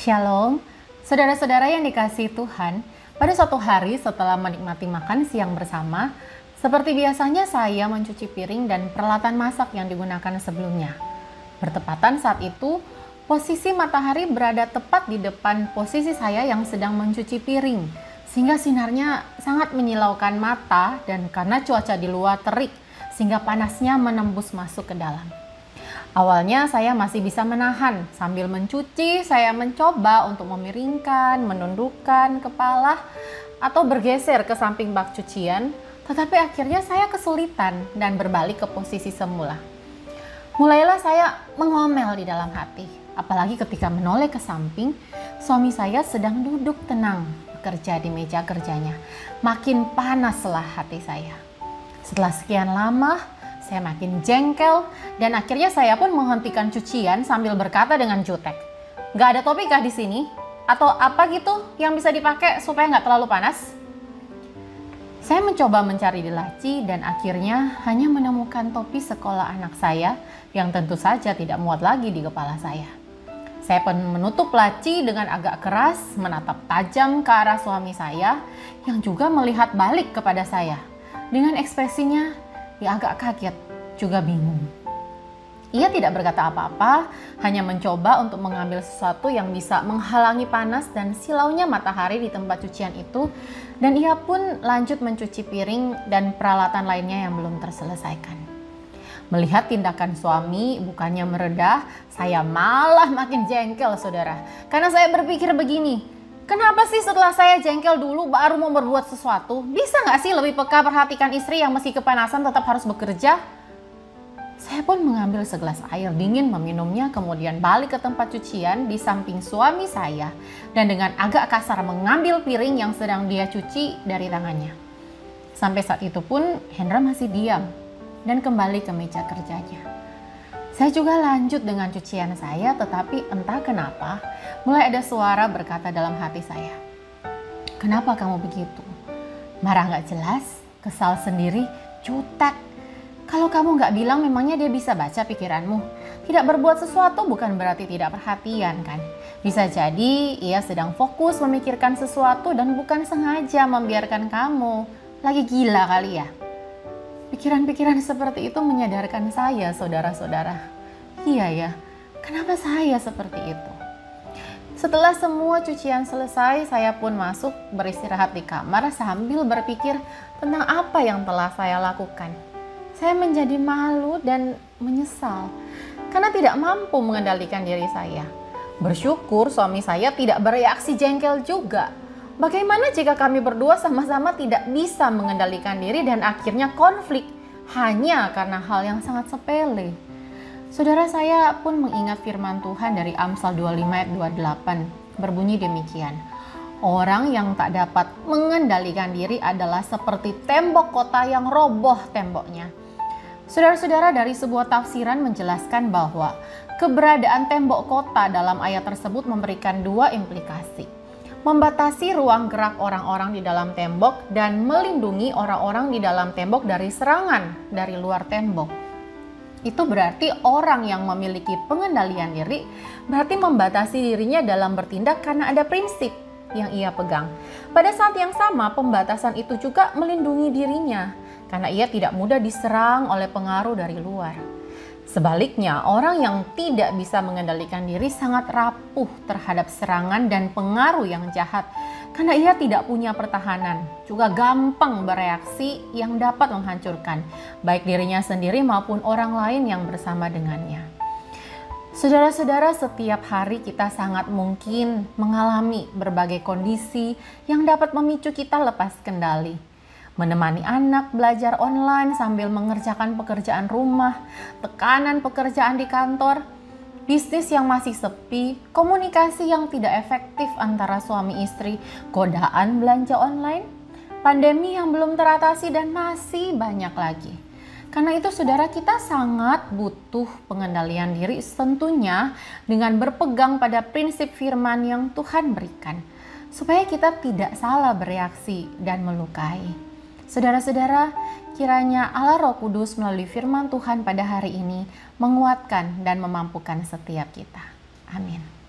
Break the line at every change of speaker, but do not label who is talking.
Shalom, saudara-saudara yang dikasihi Tuhan. Pada suatu hari setelah menikmati makan siang bersama, seperti biasanya saya mencuci piring dan peralatan masak yang digunakan sebelumnya. Bertepatan saat itu, posisi matahari berada tepat di depan posisi saya yang sedang mencuci piring, sehingga sinarnya sangat menyilaukan mata dan karena cuaca di luar terik, sehingga panasnya menembus masuk ke dalam. Awalnya saya masih bisa menahan, sambil mencuci saya mencoba untuk memiringkan, menundukkan kepala atau bergeser ke samping bak cucian, tetapi akhirnya saya kesulitan dan berbalik ke posisi semula. Mulailah saya mengomel di dalam hati, apalagi ketika menoleh ke samping, suami saya sedang duduk tenang bekerja di meja kerjanya. Makin panaslah hati saya. Setelah sekian lama, saya makin jengkel dan akhirnya saya pun menghentikan cucian sambil berkata dengan jutek, "Gak ada topi kah di sini? Atau apa gitu yang bisa dipakai supaya gak terlalu panas?" Saya mencoba mencari di laci dan akhirnya hanya menemukan topi sekolah anak saya yang tentu saja tidak muat lagi di kepala saya. Saya pun menutup laci dengan agak keras, menatap tajam ke arah suami saya yang juga melihat balik kepada saya dengan ekspresinya yang agak kaget, juga bingung. Ia tidak berkata apa-apa, hanya mencoba untuk mengambil sesuatu yang bisa menghalangi panas dan silaunya matahari di tempat cucian itu, dan ia pun lanjut mencuci piring dan peralatan lainnya yang belum terselesaikan. Melihat tindakan suami bukannya meredah, saya malah makin jengkel, saudara. Karena saya berpikir begini, kenapa sih setelah saya jengkel dulu baru mau berbuat sesuatu? Bisa gak sih lebih peka perhatikan istri yang meski kepanasan tetap harus bekerja? Saya pun mengambil segelas air dingin meminumnya, kemudian balik ke tempat cucian di samping suami saya dan dengan agak kasar mengambil piring yang sedang dia cuci dari tangannya. Sampai saat itu pun Hendra masih diam dan kembali ke meja kerjanya. Saya juga lanjut dengan cucian saya, tetapi entah kenapa mulai ada suara berkata dalam hati saya, "Kenapa kamu begitu? Marah gak jelas, kesal sendiri, jutek. Kalau kamu gak bilang memangnya dia bisa baca pikiranmu? Tidak berbuat sesuatu bukan berarti tidak perhatian kan? Bisa jadi ia sedang fokus memikirkan sesuatu dan bukan sengaja membiarkan kamu lagi gila kali ya." Pikiran-pikiran seperti itu menyadarkan saya, saudara-saudara. Iya ya, kenapa saya seperti itu? Setelah semua cucian selesai, saya pun masuk beristirahat di kamar sambil berpikir tentang apa yang telah saya lakukan. Saya menjadi malu dan menyesal karena tidak mampu mengendalikan diri saya. Bersyukur suami saya tidak bereaksi jengkel juga. Bagaimana jika kami berdua sama-sama tidak bisa mengendalikan diri dan akhirnya konflik hanya karena hal yang sangat sepele? Saudara, saya pun mengingat firman Tuhan dari Amsal 25 ayat 28 berbunyi demikian. Orang yang tak dapat mengendalikan diri adalah seperti tembok kota yang roboh temboknya. Saudara-saudara, dari sebuah tafsiran menjelaskan bahwa keberadaan tembok kota dalam ayat tersebut memberikan dua implikasi. Membatasi ruang gerak orang-orang di dalam tembok dan melindungi orang-orang di dalam tembok dari serangan dari luar tembok. Itu berarti orang yang memiliki pengendalian diri berarti membatasi dirinya dalam bertindak karena ada prinsip yang ia pegang. Pada saat yang sama, pembatasan itu juga melindungi dirinya karena ia tidak mudah diserang oleh pengaruh dari luar. Sebaliknya, orang yang tidak bisa mengendalikan diri sangat rapuh terhadap serangan dan pengaruh yang jahat karena ia tidak punya pertahanan, juga gampang bereaksi yang dapat menghancurkan baik dirinya sendiri maupun orang lain yang bersama dengannya. Saudara-saudara, setiap hari kita sangat mungkin mengalami berbagai kondisi yang dapat memicu kita lepas kendali. Menemani anak belajar online sambil mengerjakan pekerjaan rumah, tekanan pekerjaan di kantor, bisnis yang masih sepi, komunikasi yang tidak efektif antara suami istri, godaan belanja online, pandemi yang belum teratasi, dan masih banyak lagi. Karena itu saudara, kita sangat butuh pengendalian diri tentunya dengan berpegang pada prinsip firman yang Tuhan berikan, supaya kita tidak salah bereaksi dan melukai. Saudara-saudara, kiranya Allah Roh Kudus melalui firman Tuhan pada hari ini menguatkan dan memampukan setiap kita. Amin.